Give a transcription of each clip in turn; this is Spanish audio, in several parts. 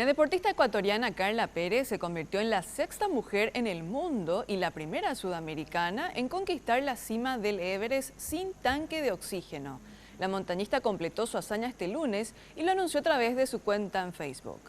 La deportista ecuatoriana Carla Pérez se convirtió en la sexta mujer en el mundo y la primera sudamericana en conquistar la cima del Everest sin tanque de oxígeno. La montañista completó su hazaña este lunes y lo anunció a través de su cuenta en Facebook.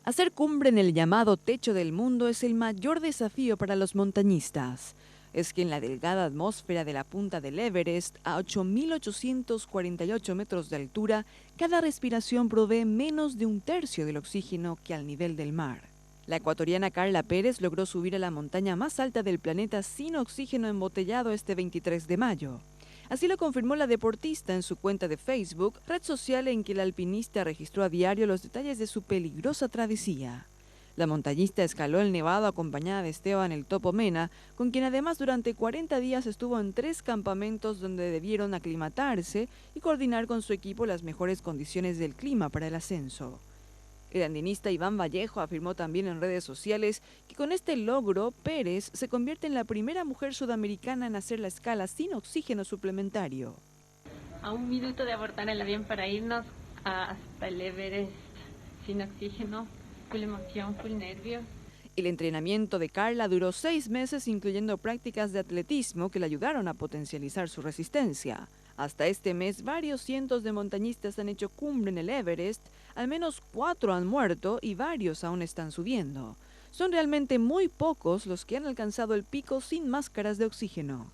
Hacer cumbre en el llamado techo del mundo es el mayor desafío para los montañistas. Es que en la delgada atmósfera de la punta del Everest, a 8.848 metros de altura, cada respiración provee menos de un tercio del oxígeno que al nivel del mar. La ecuatoriana Carla Pérez logró subir a la montaña más alta del planeta sin oxígeno embotellado este 23 de mayo. Así lo confirmó la deportista en su cuenta de Facebook, red social en que la alpinista registró a diario los detalles de su peligrosa travesía. La montañista escaló el nevado acompañada de Esteban el Topo Mena, con quien además durante 40 días estuvo en 3 campamentos donde debieron aclimatarse y coordinar con su equipo las mejores condiciones del clima para el ascenso. El andinista Iván Vallejo afirmó también en redes sociales que con este logro, Pérez se convierte en la primera mujer sudamericana en hacer la escala sin oxígeno suplementario. A 1 minuto de abordar el avión para irnos hasta el Everest sin oxígeno, full emoción, full nervios. El entrenamiento de Carla duró 6 meses, incluyendo prácticas de atletismo que le ayudaron a potencializar su resistencia. Hasta este mes, varios cientos de montañistas han hecho cumbre en el Everest, al menos 4 han muerto y varios aún están subiendo. Son realmente muy pocos los que han alcanzado el pico sin máscaras de oxígeno.